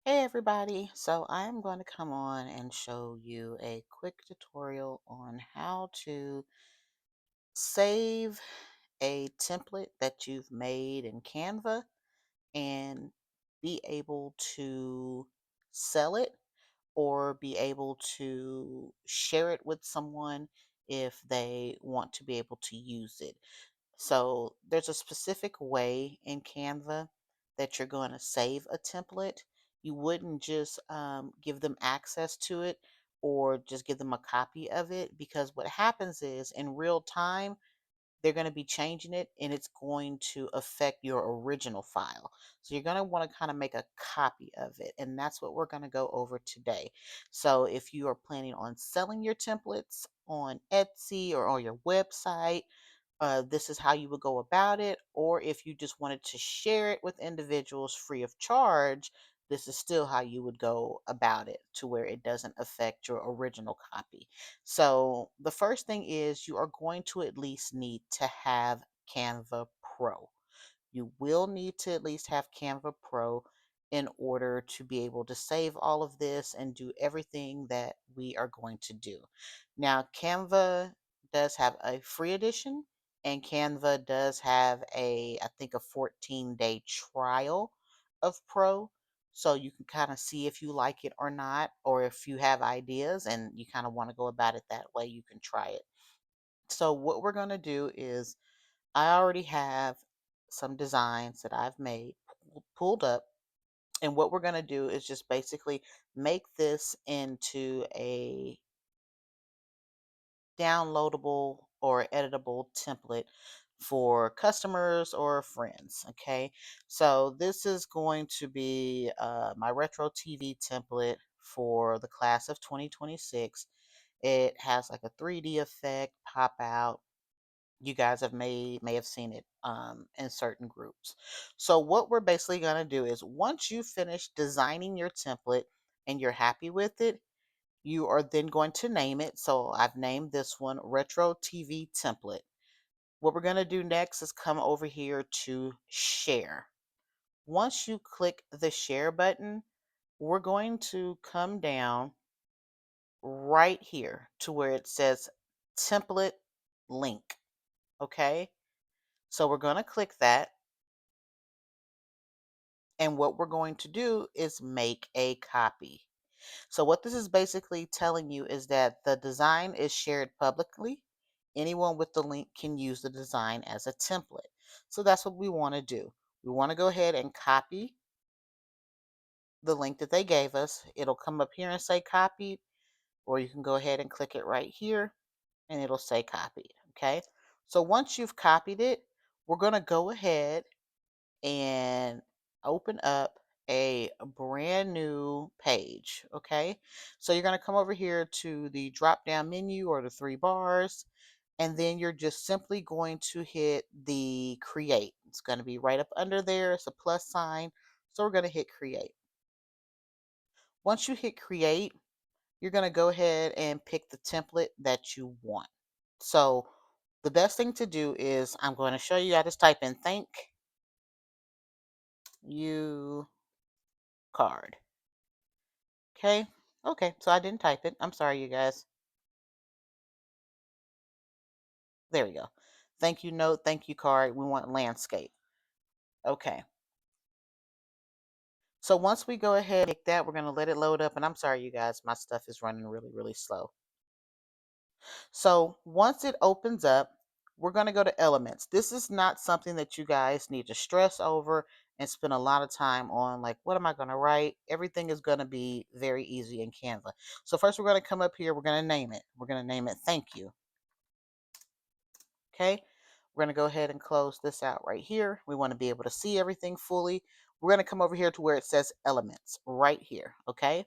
Hey everybody, so I'm going to come on and show you a quick tutorial on how to save a template that you've made in Canva and be able to sell it or be able to share it with someone if they want to be able to use it. So there's a specific way in Canva that you're going to save a template. You wouldn't just give them access to it or just give them a copy of it, because what happens is in real time, they're going to be changing it and it's going to affect your original file. So you're going to want to kind of make a copy of it. And that's what we're going to go over today. So if you are planning on selling your templates on Etsy or on your website, this is how you would go about it. Or if you just wanted to share it with individuals free of charge, this is still how you would go about it to where it doesn't affect your original copy. So the first thing is you are going to at least need to have Canva Pro. You will need to at least have Canva Pro in order to be able to save all of this and do everything that we are going to do. Now, Canva does have a free edition, and Canva does have I think, a 14-day trial of Pro. So you can kind of see if you like it or not, or if you have ideas and you kind of want to go about it that way, you can try it. So what we're going to do is I already have some designs that I've made pulled up. And what we're going to do is just basically make this into a downloadable or editable template for customers or friends. Okay, so this is going to be my retro TV template for the class of 2026. It has like a 3D effect pop out. You guys may have seen it in certain groups. So what we're basically going to do is, once you finish designing your template and you're happy with it, you are then going to name it. So I've named this one Retro TV Template. What we're going to do next is come over here to share. Once you click the share button, we're going to come down right here to where it says template link. Okay, so we're going to click that. And what we're going to do is make a copy. So what this is basically telling you is that the design is shared publicly. Anyone with the link can use the design as a template. So that's what we want to do. We want to go ahead and copy the link that they gave us. It'll come up here and say copied, or you can go ahead and click it right here and it'll say copied. Okay. So once you've copied it, we're going to go ahead and open up a brand new page. Okay, so you're going to come over here to the drop down menu or the three bars, and then you're just simply going to hit the create. It's going to be right up under there. It's a plus sign, so we're going to hit create. Once you hit create, you're going to go ahead and pick the template that you want. So the best thing to do is, I'm going to show you. I just type in thank you card. Okay. Okay. So I didn't type it. I'm sorry, you guys. There we go. Thank you note. Thank you card. We want landscape. Okay. So once we go ahead and make that, we're going to let it load up. And I'm sorry, you guys, my stuff is running really, really slow. So once it opens up, we're going to go to elements. This is not something that you guys need to stress over and spend a lot of time on. Like, what am I going to write? Everything is going to be very easy in Canva. So first, we're going to come up here. We're going to name it. We're going to name it thank you. Okay, we're going to go ahead and close this out right here. We want to be able to see everything fully. We're going to come over here to where it says elements right here. Okay,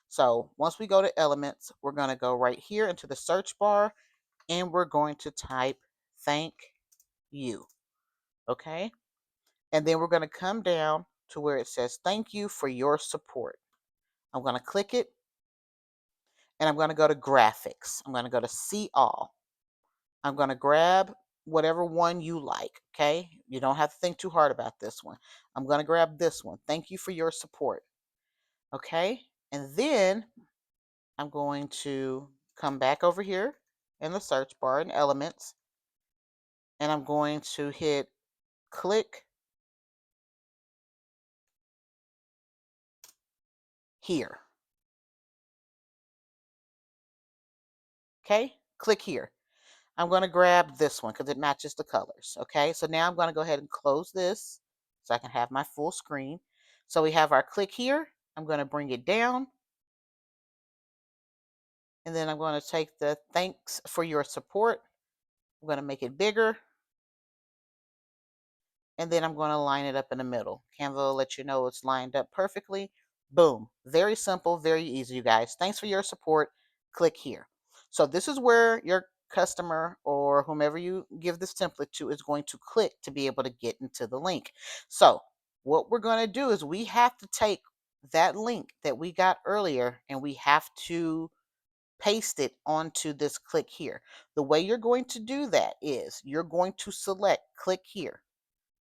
so once we go to elements, we're going to go right here into the search bar and we're going to type thank you. Okay, and then we're going to come down to where it says thank you for your support. I'm going to click it and I'm going to go to graphics. I'm going to go to see all. I'm going to grab whatever one you like, okay? You don't have to think too hard about this one. I'm going to grab this one. Thank you for your support. Okay. And then I'm going to come back over here in the search bar in Elements, and I'm going to hit click here. Okay. Click here. I'm going to grab this one because it matches the colors. Okay. So now I'm going to go ahead and close this so I can have my full screen. So we have our click here. I'm going to bring it down. And then I'm going to take the thanks for your support. I'm going to make it bigger. And then I'm going to line it up in the middle. Canva will let you know it's lined up perfectly. Boom. Very simple, very easy, you guys. Thanks for your support. Click here. So this is where your customer or whomever you give this template to is going to click to be able to get into the link. So what we're going to do is we have to take that link that we got earlier and we have to paste it onto this click here. The way you're going to do that is you're going to select click here.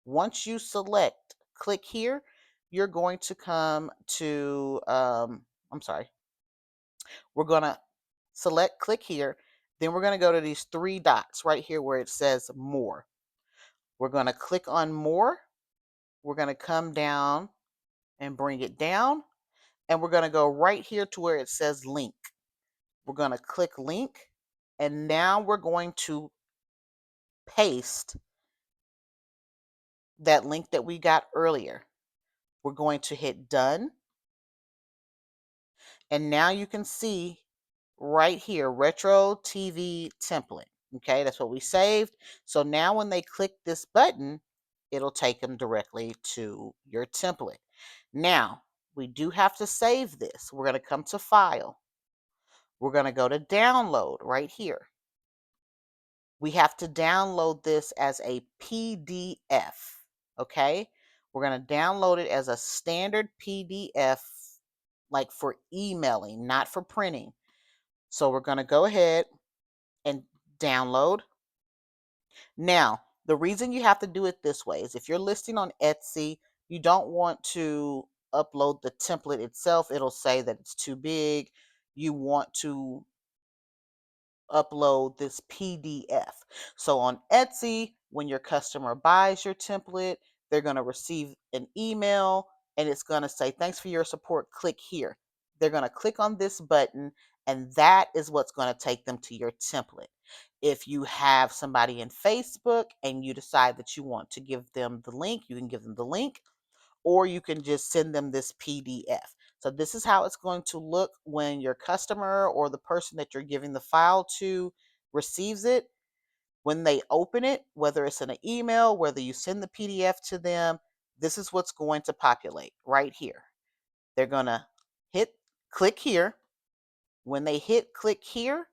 Once you select click here, you're going to come to, I'm sorry, we're going to select click here. Then we're going to go to these three dots right here where it says more. We're going to click on more. We're going to come down and bring it down. And we're going to go right here to where it says link. We're going to click link. And now we're going to paste that link that we got earlier. We're going to hit done. And now you can see right here, retro TV template. Okay, that's what we saved. So now when they click this button, it'll take them directly to your template. Now, we do have to save this. We're going to come to File. We're going to go to Download right here. We have to download this as a PDF. Okay, we're going to download it as a standard PDF, like for emailing, not for printing. So we're going to go ahead and download. Now, the reason you have to do it this way is if you're listing on Etsy, you don't want to upload the template itself. It'll say that it's too big. You want to upload this PDF. So on Etsy, when your customer buys your template, they're going to receive an email and it's going to say, thanks for your support, click here. They're going to click on this button and that is what's going to take them to your template. If you have somebody in Facebook and you decide that you want to give them the link, you can give them the link, or you can just send them this PDF. So this is how it's going to look when your customer or the person that you're giving the file to receives it. When they open it, whether it's in an email, whether you send the PDF to them, this is what's going to populate right here. They're going to hit click here. When they hit click here,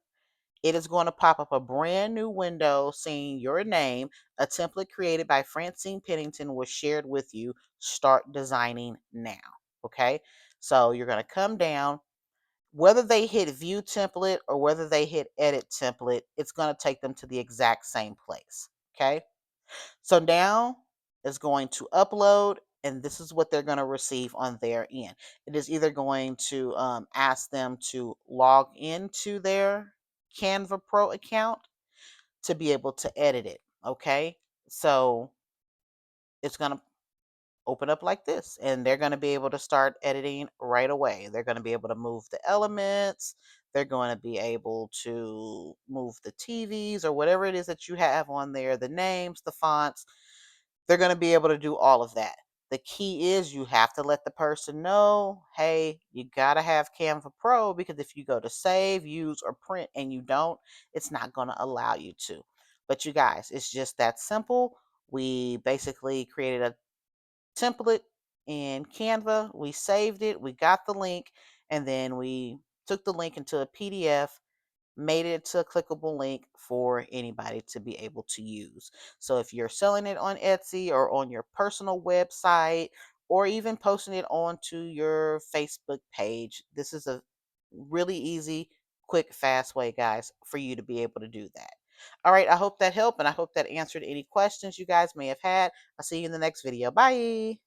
it is going to pop up a brand new window saying your name. A template created by Francine Pennington was shared with you. Start designing now. Okay, so you're going to come down. Whether they hit view template or whether they hit edit template, it's going to take them to the exact same place. Okay, so now it's going to upload, and this is what they're going to receive on their end. It is either going to ask them to log into their Canva Pro account to be able to edit it. Okay, so it's going to open up like this and they're going to be able to start editing right away. They're going to be able to move the elements. They're going to be able to move the TVs or whatever it is that you have on there, the names, the fonts. They're going to be able to do all of that. The key is you have to let the person know, hey, you got to have Canva Pro, because if you go to save, use, or print and you don't, it's not going to allow you to. But you guys, it's just that simple. We basically created a template in Canva. We saved it. We got the link. And then we took the link into a PDF, made it to a clickable link for anybody to be able to use. So if you're selling it on Etsy or on your personal website or even posting it onto your Facebook page, this is a really easy, quick, fast way, guys, for you to be able to do that. All right, I hope that helped and I hope that answered any questions you guys may have had. I'll see you in the next video. Bye.